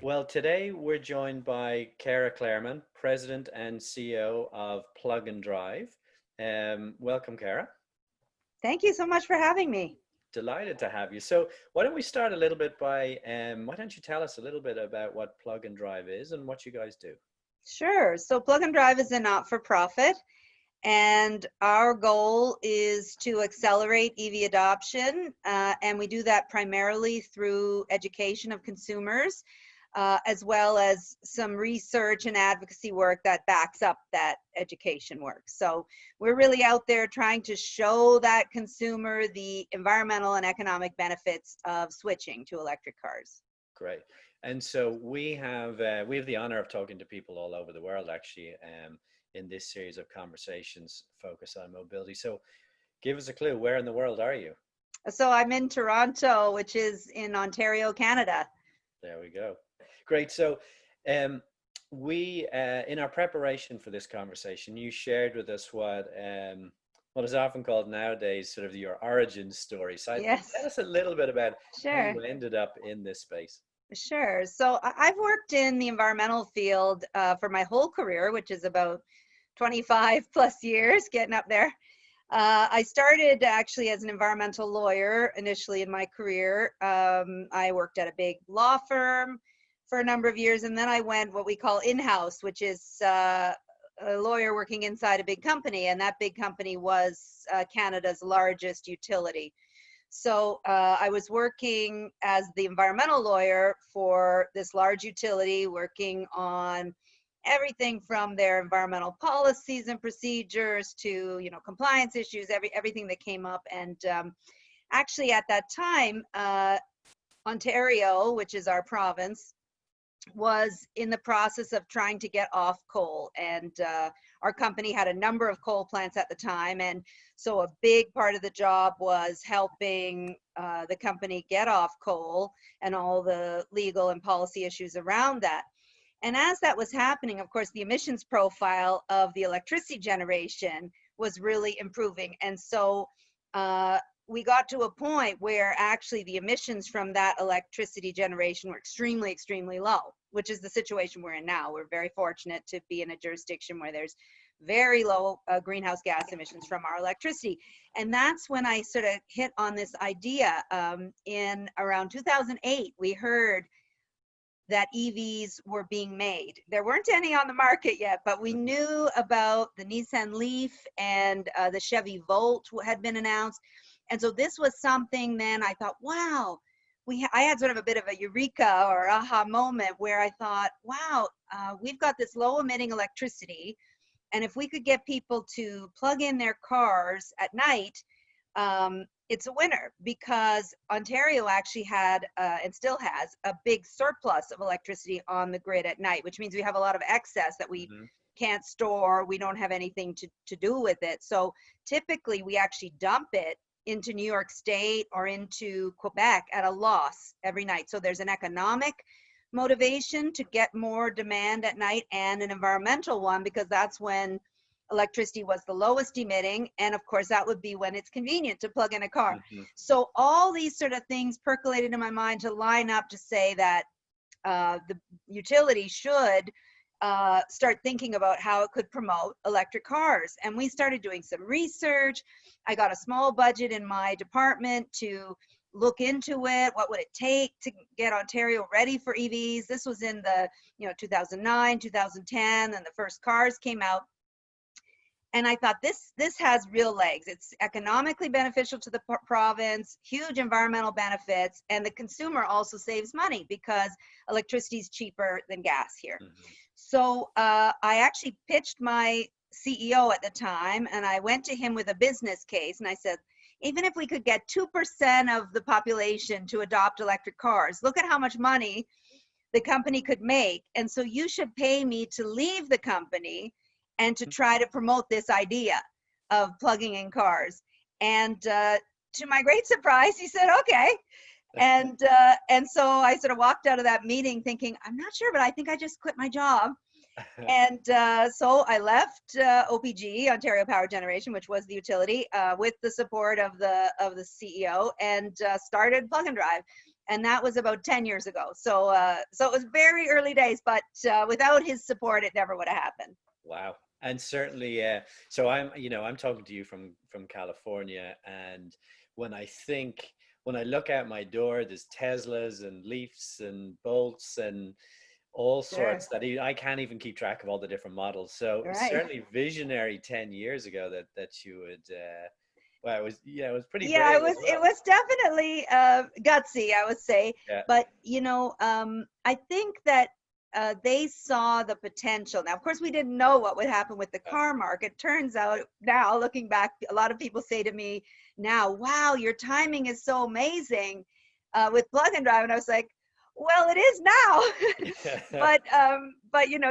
Well, today we're joined by Cara Clairman, President and CEO of Plug and Drive. Welcome, Cara. Thank you so much for having me. Delighted to have you. So, why don't we start a little bit by, why don't you tell us a little bit about what Plug and Drive is and what you guys do? Sure. So Plug and Drive is a not-for-profit, and our goal is to accelerate EV adoption, and we do that primarily through education of consumers, as well as some research and advocacy work that backs up that education work. So we're really out there trying to show that consumer the environmental and economic benefits of switching to electric cars. Great. And so we have the honor of talking to people all over the world, actually, in this series of conversations focused on mobility. So, give us a clue. Where in the world are you? So I'm in Toronto, which is in Ontario, Canada. There we go. Great. So, in our preparation for this conversation, you shared with us what is often called nowadays sort of your origin story. So, Yes, tell us a little bit about how sure. you ended up in this space. Sure. So I've worked in the environmental field for my whole career, which is about 25 plus years, getting up there. I started actually as an environmental lawyer initially in my career. I worked at a big law firm for a number of years, and then I went what we call in-house, which is a lawyer working inside a big company, and that big company was Canada's largest utility. So I was working as the environmental lawyer for this large utility, working on everything from their environmental policies and procedures to, compliance issues, everything that came up. And actually at that time, Ontario, which is our province, was in the process of trying to get off coal, and our company had a number of coal plants at the time, and so a big part of the job was helping the company get off coal and all the legal and policy issues around that. And as that was happening, of course, the emissions profile of the electricity generation was really improving, and so we got to a point where actually the emissions from that electricity generation were extremely, extremely low, which is the situation we're in now. We're very fortunate to be in a jurisdiction where there's very low greenhouse gas emissions from our electricity. And that's when I sort of hit on this idea. In around 2008, we heard that EVs were being made. There weren't any on the market yet, but we knew about the Nissan Leaf, and the Chevy Volt had been announced. And so this was something then I thought, wow, I had sort of a bit of a eureka or aha moment where I thought, wow, we've got this low emitting electricity. And if we could get people to plug in their cars at night, it's a winner, because Ontario actually had and still has a big surplus of electricity on the grid at night, which means we have a lot of excess that we can't store. We don't have anything to do with it. So typically we actually dump it into New York State or into Quebec at a loss every night. So there's an economic motivation to get more demand at night, and an environmental one, because that's when electricity was the lowest emitting, and of course that would be when it's convenient to plug in a car. So all these sort of things percolated in my mind to line up to say that the utility should start thinking about how it could promote electric cars. And we started doing some research. I got a small budget in my department to look into it. What would it take to get Ontario ready for EVs? This was in the 2009, 2010, and the first cars came out. And I thought this has real legs. It's economically beneficial to the province, huge environmental benefits, and the consumer also saves money because electricity is cheaper than gas here. So I actually pitched my CEO at the time, and I went to him with a business case, and I said, even if we could get 2% of the population to adopt electric cars, look at how much money the company could make. And so you should pay me to leave the company and to try to promote this idea of plugging in cars. And to my great surprise, he said, okay. And so I sort of walked out of that meeting thinking, I'm not sure, but I think I just quit my job. And so I left OPG, Ontario Power Generation, which was the utility, with the support of the CEO, and started Plug and Drive. And that was about 10 years ago. So it was very early days, but without his support, it never would have happened. Wow. And certainly, so I'm talking to you from California, and when I think, when I look out my door, there's Teslas and Leafs and Bolts and all Sure. sorts that I can't even keep track of all the different models. So Right. certainly visionary 10 years ago that you would, well, it was pretty Yeah, brave as it well. was definitely gutsy, I would say. Yeah. But I think that they saw the potential. Now, of course, we didn't know what would happen with the Yeah. car market. Turns out now, looking back, a lot of people say to me now, "Wow, your timing is so amazing with plug-in drive." And I was like, "Well, it is now." But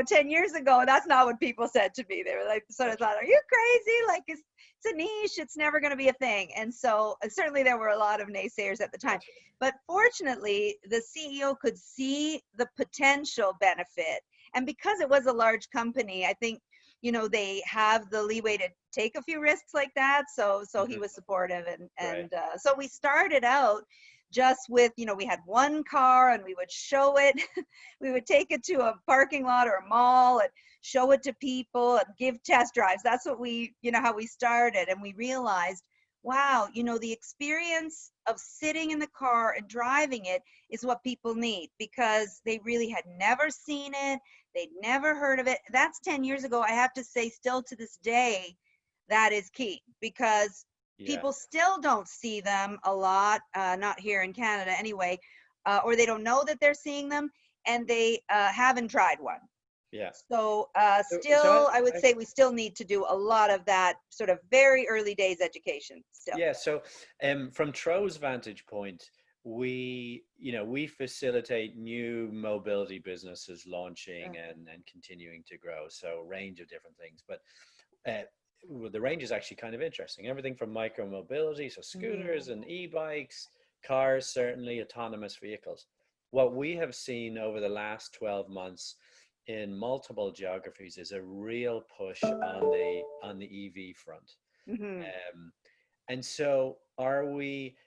10 years ago, that's not what people said to me. They were like, sort of Gotcha. thought, "Are you crazy? Like, it's a niche. It's never going to be a thing." And so certainly there were a lot of naysayers at the time. Gotcha. But fortunately, the CEO could see the potential benefit. And because it was a large company, I think, they have the leeway to take a few risks like that. So he Hmm. was supportive. And, Right. and so we started out just with, we had one car and we would show it. We would take it to a parking lot or a mall and show it to people and give test drives. That's what how we started. And we realized, wow, the experience of sitting in the car and driving it is what people need, because they really had never seen it. They'd never heard of it. That's 10 years ago. I have to say, still to this day, that is key, because Yeah. people still don't see them a lot, not here in Canada anyway, or they don't know that they're seeing them, and they haven't tried one. Yeah. So So still, I would say we still need to do a lot of that sort of very early days education still. yeah. So from Trov's vantage point, we facilitate new mobility businesses launching Sure. and continuing to grow. So a range of different things, but uh, well, the range is actually kind of interesting. Everything from micro mobility, so scooters Hmm. and e-bikes, cars, certainly autonomous vehicles. What we have seen over the last 12 months in multiple geographies is a real push on the EV front. Hmm. Um, and so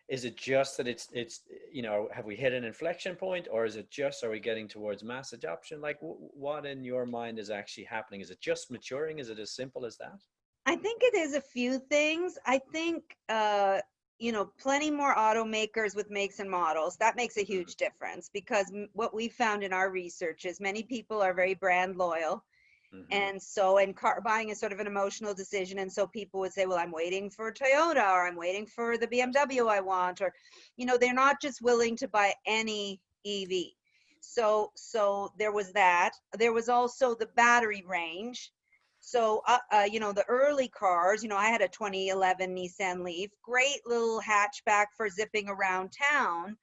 is it just that have we hit an inflection point, or is it just, are we getting towards mass adoption? Like what in your mind is actually happening? Is it just maturing? Is it as simple as that? I think it is a few things. I think, plenty more automakers with makes and models. That makes a Hmm. huge difference, because what we found in our research is many people are very brand loyal. Hmm. And so, and car buying is sort of an emotional decision. And so people would say, well, I'm waiting for Toyota, or I'm waiting for the BMW I want, or, they're not just willing to buy any EV. So there was that. There was also the battery range. So, the early cars, I had a 2011 Nissan Leaf, great little hatchback for zipping around town,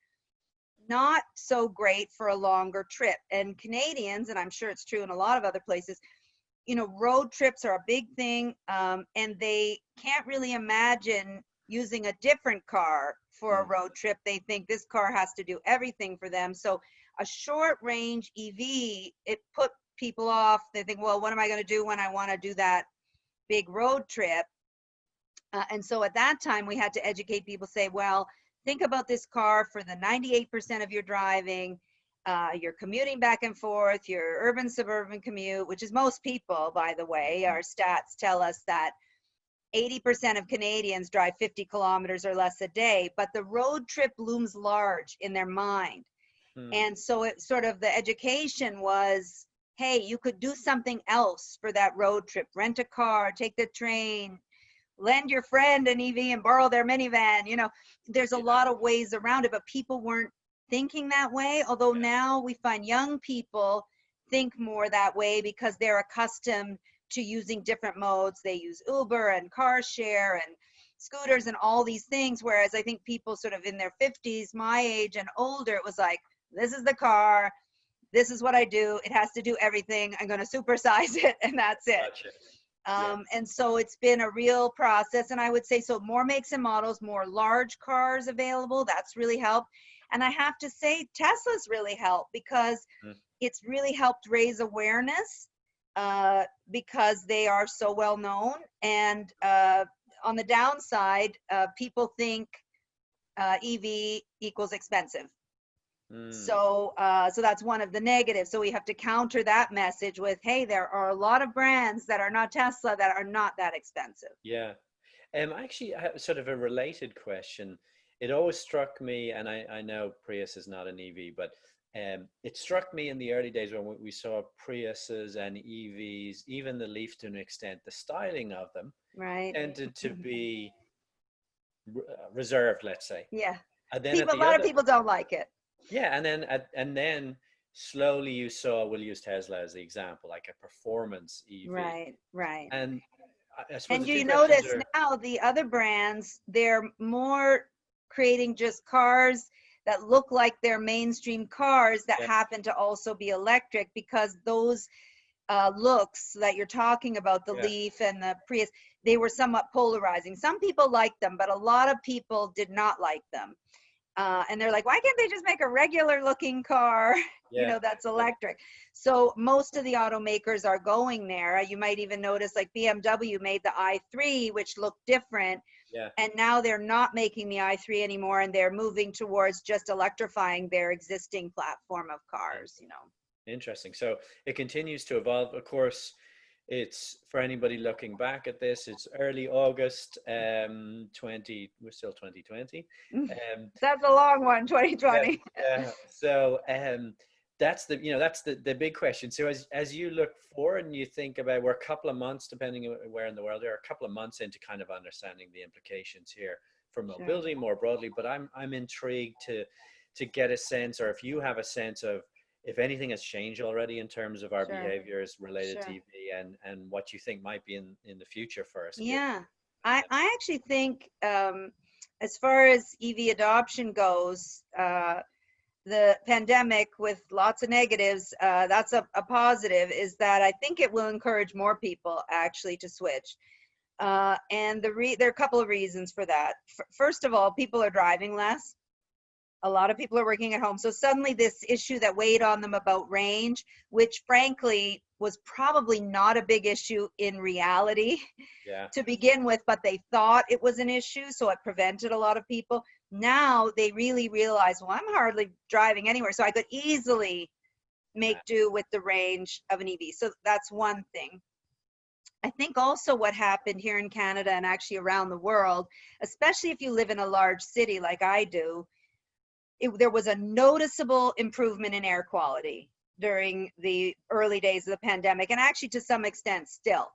not so great for a longer trip. And Canadians, and I'm sure it's true in a lot of other places, road trips are a big thing, and they can't really imagine using a different car for a Mm. road trip. They think this car has to do everything for them. So a short range EV, it put people off. They think, well, what am I going to do when I want to do that big road trip? And so at that time, we had to educate people, say, well, think about this car for the 98% of your driving, your commuting back and forth, your urban suburban commute, which is most people, by the way. Mhm. Our stats tell us that 80% of Canadians drive 50 kilometers or less a day, but the road trip looms large in their mind. Mm. And so it sort of, the education was, hey, you could do something else for that road trip: rent a car, take the train, lend your friend an EV and borrow their minivan. There's a Yeah. lot of ways around it, but people weren't thinking that way. Although Yeah. now we find young people think more that way, because they're accustomed to using different modes. They use Uber and car share and scooters and all these things. Whereas I think people sort of in their 50s, my age and older, it was like, this is the car. This is what I do. It has to do everything. I'm going to supersize it, and that's it. Gotcha. Yeah. And so it's been a real process. And I would say, so more makes and models, more large cars available. That's really helped. And I have to say, Tesla's really helped, because Mm. it's really helped raise awareness, because they are so well known. And on the downside, people think EV equals expensive. Mm. So that's one of the negatives. So we have to counter that message with, hey, there are a lot of brands that are not Tesla that are not that expensive. Yeah. Actually, I have sort of a related question. It always struck me, and I know Prius is not an EV, but it struck me in the early days when we saw Priuses and EVs, even the Leaf to an extent, the styling of them Right. tended to be reserved, let's say. Yeah. And then at People, a the lot of other, people don't like it. yeah, and then slowly you saw, we'll use Tesla as the example, like a performance EV. Right, right. And I suppose And the two you questions notice are, now the other brands, they're more creating just cars that look like they're mainstream cars that yeah, happen to also be electric, because those looks that you're talking about, the yeah, Leaf and the Prius, they were somewhat polarizing. Some people liked them, but a lot of people did not like them. And they're like, why can't they just make a regular looking car, yeah, that's electric? So most of the automakers are going there. You might even notice like BMW made the i3, which looked different. yeah. And now they're not making the i3 anymore, and they're moving towards just electrifying their existing platform of cars. Interesting. So it continues to evolve. Of course, it's for anybody looking back at this, it's early August 20, we're still 2020. Um, That's a long one, yeah, 2020. yeah. So that's the big question. So as you look forward and you think about, we're a couple of months, depending on where in the world, there are a couple of months into kind of understanding the implications here for Sure, mobility more broadly. But I'm intrigued to get a sense, or if you have a sense of, if anything has changed already in terms of our sure, behaviors related to sure. EV, and what you think might be in the future for us, given. Yeah, I actually think, as far as EV adoption goes, the pandemic with lots of negatives, that's a positive, is that I think it will encourage more people actually to switch. And there are a couple of reasons for that. First of all, people are driving less. A lot of people are working at home. So suddenly this issue that weighed on them about range, which frankly was probably not a big issue in reality Yeah, to begin with, but they thought it was an issue, so it prevented a lot of people. Now they really realize, well, I'm hardly driving anywhere, so I could easily make yeah, do with the range of an EV. So that's one thing. I think also what happened here in Canada and actually around the world, especially if you live in a large city like I do, there was a noticeable improvement in air quality during the early days of the pandemic, and actually to some extent still,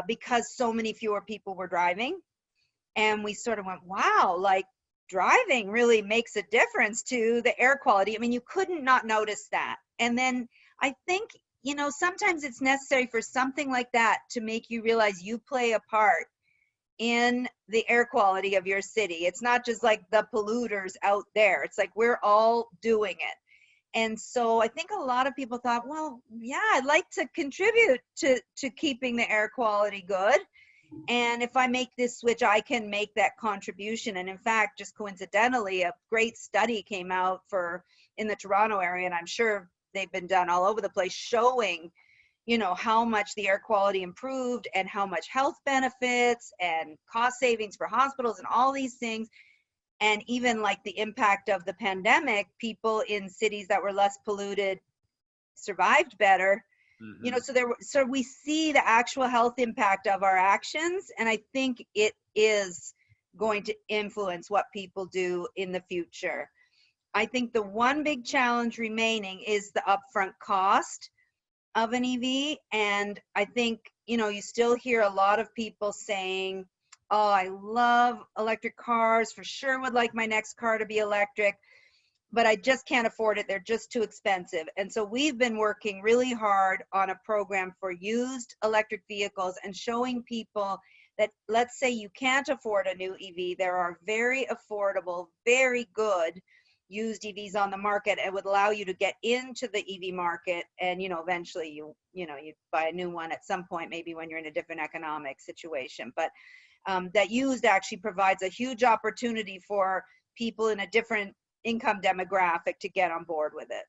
because so many fewer people were driving. And we sort of went, wow, like driving really makes a difference to the air quality. I mean, you couldn't not notice that. And then I think, sometimes it's necessary for something like that to make you realize you play a part in the air quality of your city. It's not just like the polluters out there. It's like we're all doing it. And so I think a lot of people thought, well, yeah, I'd like to contribute to keeping the air quality good. And if I make this switch, I can make that contribution. And in fact, just coincidentally, a great study came out in the Toronto area, and I'm sure they've been done all over the place, showing how much the air quality improved and how much health benefits and cost savings for hospitals and all these things. And even like the impact of the pandemic, people in cities that were less polluted survived better. hmm, So we see the actual health impact of our actions, and I think it is going to influence what people do in the future. I think the one big challenge remaining is the upfront cost of an EV. And I think, you still hear a lot of people saying, oh, I love electric cars, for sure would like my next car to be electric, but I just can't afford it. They're just too expensive. And so we've been working really hard on a program for used electric vehicles and showing people that, let's say you can't afford a new EV, there are very affordable, very good used EVs on the market, and would allow you to get into the EV market. And eventually you buy a new one at some point, maybe when you're in a different economic situation. But that used actually provides a huge opportunity for people in a different income demographic to get on board with it.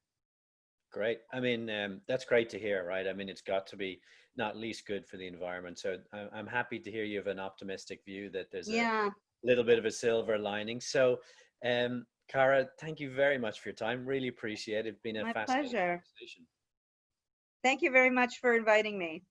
great. I mean, that's great to hear, right? I mean, it's got to be not least good for the environment. So I'm happy to hear you have an optimistic view that there's a Yeah. little bit of a silver lining. So Cara, thank you very much for your time. Really appreciate it. It's been a My fascinating pleasure. conversation. Thank you very much for inviting me.